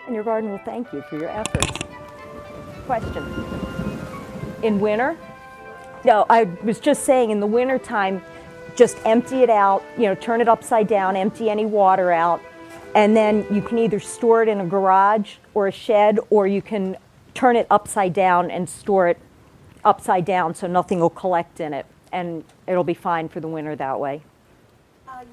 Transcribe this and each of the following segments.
and your garden will thank you for your efforts. Question. In winter? No, I was just saying in the winter time, just empty it out, turn it upside down, empty any water out, and then you can either store it in a garage or a shed, or you can turn it upside down and store it upside down so nothing will collect in it, and it'll be fine for the winter that way.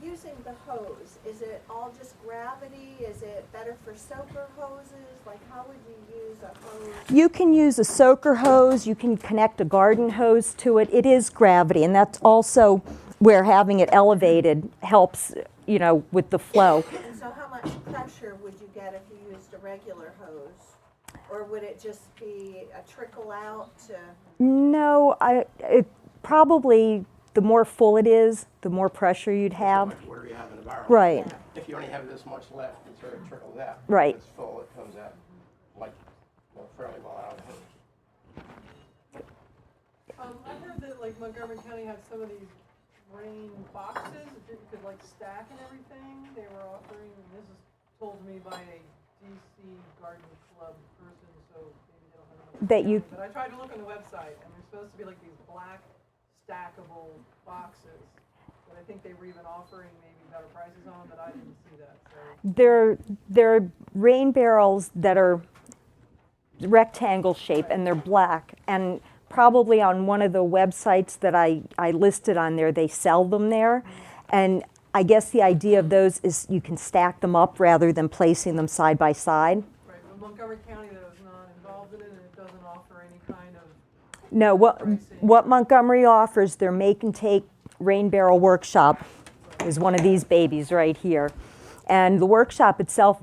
Using the hose, is it all just gravity? Is it better for soaker hoses? Like, how would you use a hose? You can use a soaker hose. You can connect a garden hose to it. It is gravity, and that's also where having it elevated helps, with the flow. And so how much pressure would you get if you used a regular hose? Or would it just be a trickle out to? No, probably the more full it is, the more pressure you'd have. How much water you have in the barrel. Right. If you only have this much left, it sort of trickles out. Right. If it's full, it comes out like fairly well out of the hose. I've heard that like Montgomery County has some of these rain boxes that you could like stack and everything. They were offering, and this is told to me by a DC Garden Club person, so maybe they don't have enough. That you. But I tried to look on the website, and they're supposed to be like these black stackable boxes. But I think they were even offering maybe better prices on them, but I didn't see that. So. They're rain barrels that are rectangle shape, and they're black, and probably on one of the websites that I listed on there, they sell them there. And I guess the idea of those is you can stack them up rather than placing them side by side. Right, but Montgomery County though is not involved in it, and it doesn't offer any kind of. No, what Montgomery offers, their make and take rain barrel workshop is one of these babies right here. And the workshop itself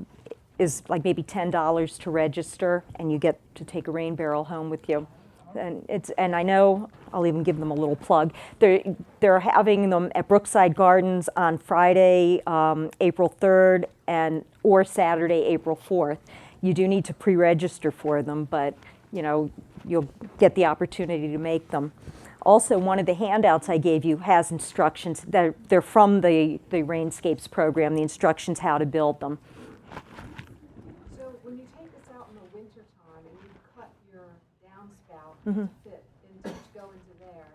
is like maybe $10 to register, and you get to take a rain barrel home with you. And I know, I'll even give them a little plug. They're having them at Brookside Gardens on Friday, April 3rd, or Saturday, April 4th. You do need to pre-register for them, but you'll get the opportunity to make them. Also, one of the handouts I gave you has instructions. They're from the Rainscapes program, the instructions how to build them. So when you take this out in the winter time and you cut your downspout Mm-hmm. to fit to go into there,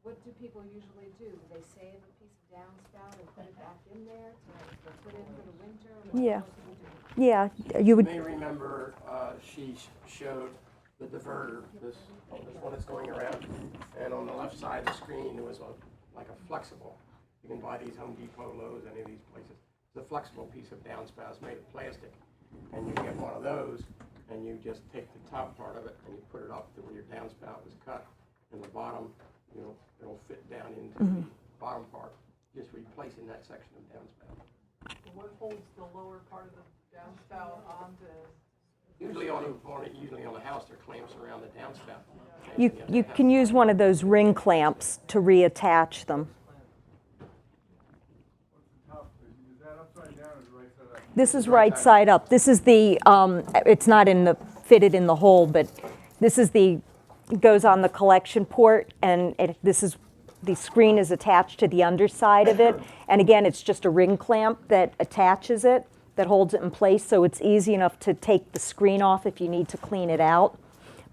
what do people usually do? Do they save a piece of downspout and put it back in there to put in for the winter? Yeah. What do you do? Yeah, you would. You may remember she showed the diverter, this one that's going around, and on the left side of the screen there was like a flexible. You can buy these Home Depot, Lowe's, any of these places. It's a flexible piece of downspout. It's made of plastic, and you get one of those, and you just take the top part of it and you put it up to where your downspout was cut, and the bottom, it'll fit down into the bottom part, just replacing that section of downspout. What holds the lower part of the downspout onto? Usually on the house, there are clamps around the downspout. You can use one of those ring clamps to reattach them. This is right side up. This is the, it's not fitted in the hole, but this is goes on the collection port, and the screen is attached to the underside of it. And again, it's just a ring clamp that attaches it, that holds it in place, so it's easy enough to take the screen off if you need to clean it out.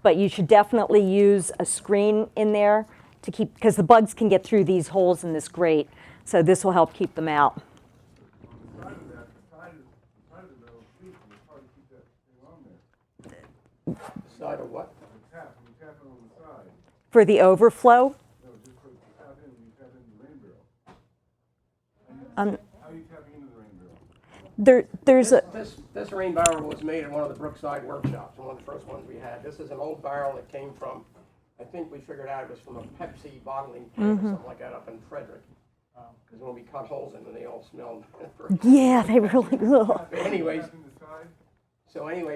But you should definitely use a screen in there to keep, because the bugs can get through these holes in this grate, so this will help keep them out. Side of what? For the overflow? No, just put the tap in when you tap in the rain barrel. How are you tapping into the rain barrel? This rain barrel was made in one of the Brookside workshops, one of the first ones we had. This is an old barrel that came from, I think we figured out it was from a Pepsi bottling plant or something like that up in Frederick. Because when we cut holes in them, they all smelled. Yeah, they really will. Anyways,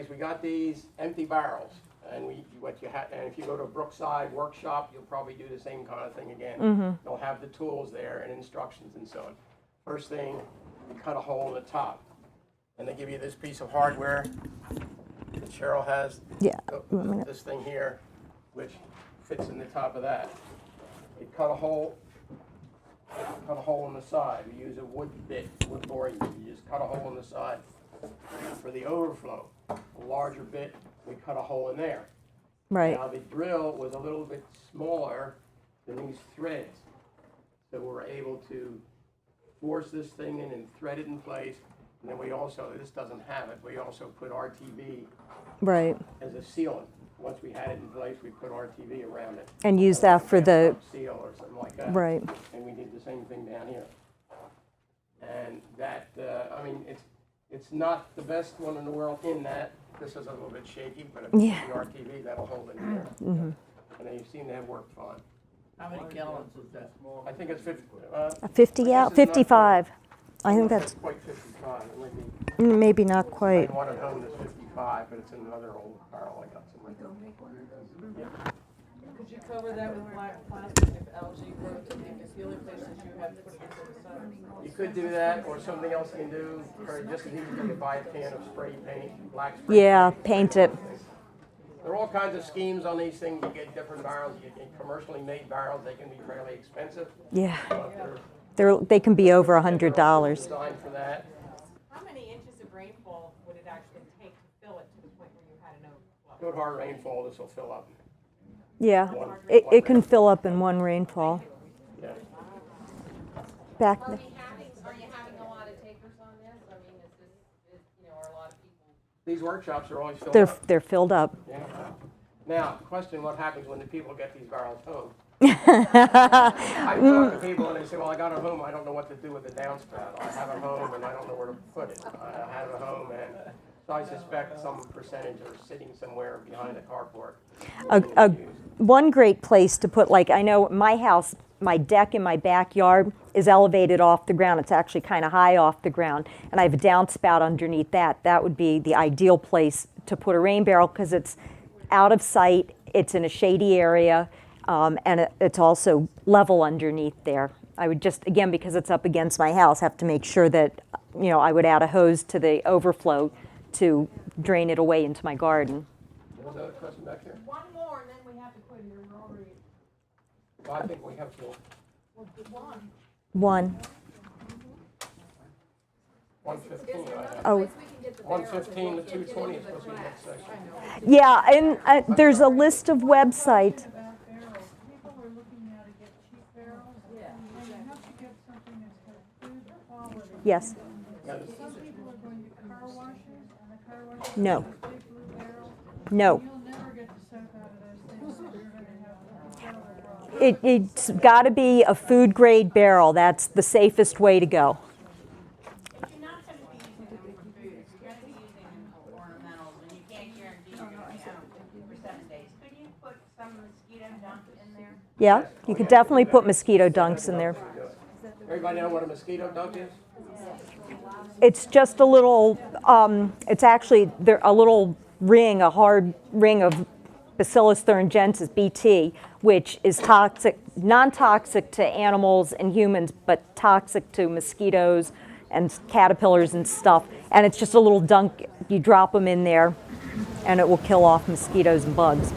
we got these empty barrels, and and if you go to a Brookside workshop, you'll probably do the same kind of thing again. They'll have the tools there and instructions and so on. First thing, you cut a hole in the top, and they give you this piece of hardware that Cheryl has. Yeah. This thing here, which fits in the top of that. You cut a hole in the side. We use a wood boring. You just cut a hole in the side for the overflow, a larger bit, we cut a hole in there. Right. Now, the drill was a little bit smaller than these threads. So we're able to force this thing in and thread it in place. And then we also, this doesn't have it, we also put RTV Right. as a sealant. Once we had it in place, we put RTV around it. And use that for the, Seal or something like that. right. And we did the same thing down here. And that, I mean, it's not the best one in the world in that. This is a little bit shaky, but if you Yeah. put the RTV, that'll hold it in there. And they seem to have worked fine. How many gallons is that? I think it's 50. 50 I out, guess it's not 55. I think quite- that's Quite 55. It might be, maybe not I quite. had one at home that's 55, but it's in another old barrel I got somewhere. Could you cover that with black plastic if algae growth, because the only places you have to put it is the sun? You could do that, or something else you can do, or just as easy as you buy a can of spray paint, black spray. Yeah, paint it. There are all kinds of schemes on these things. You get different barrels, you get commercially made barrels, they can be fairly expensive, Yeah. but They can be over they're $100. designed for that. How many inches of rainfall would it actually take to fill it to the point where you had an overflow? Good hard rainfall, this will fill up. Yeah, it can fill up in one rainfall. Yeah. Back, Are you having a lot of takers on this? I mean, are a lot of people? These workshops are always filled up. they're filled up. Yeah. Now, question, what happens when the people get these barrels home? I talk to people and they say, well, I got it home, I don't know what to do with the downspout. I have it home and I don't know where to put it. I have it home and, so I suspect some percentage are sitting somewhere behind a carport. One great place to put, like, I know my house, my deck in my backyard is elevated off the ground. It's actually kind of high off the ground. And I have a downspout underneath that. That would be the ideal place to put a rain barrel because it's out of sight, it's in a shady area, and it's also level underneath there. I would just, again, because it's up against my house, have to make sure that, I would add a hose to the overflow to drain it away into my garden. Was there a question back there? One more, and then we have to quit here, we're already, Well, I think we have to, well, one. One. 115, I have. Oh, Place we can get the barrels. 115 to 220 is supposed to be the next section. yeah, and there's a list of websites. About barrels, people are looking now to get cheap barrels, and you have to get something that's got good quality. Yes. Yeah, this- Some people are going to car washes, and the car washes No. have big blue barrels. No. You'll never get the soap out of those things, so you're gonna have a terrible problem. It's got to be a food grade barrel. That's the safest way to go. If you're not gonna be using them for food, if you're gonna be using them for ornamentals, and you can't guarantee you're gonna be out for 7 days, could you put some mosquito dump in there? Yeah, you could definitely put mosquito dunks in there. Everybody know what a mosquito dunk is? It's just a little, it's actually a little ring, a hard ring of Bacillus thuringiensis, BT, which is toxic, non-toxic to animals and humans, but toxic to mosquitoes and caterpillars and stuff. And it's just a little dunk, you drop them in there, and it will kill off mosquitoes and bugs.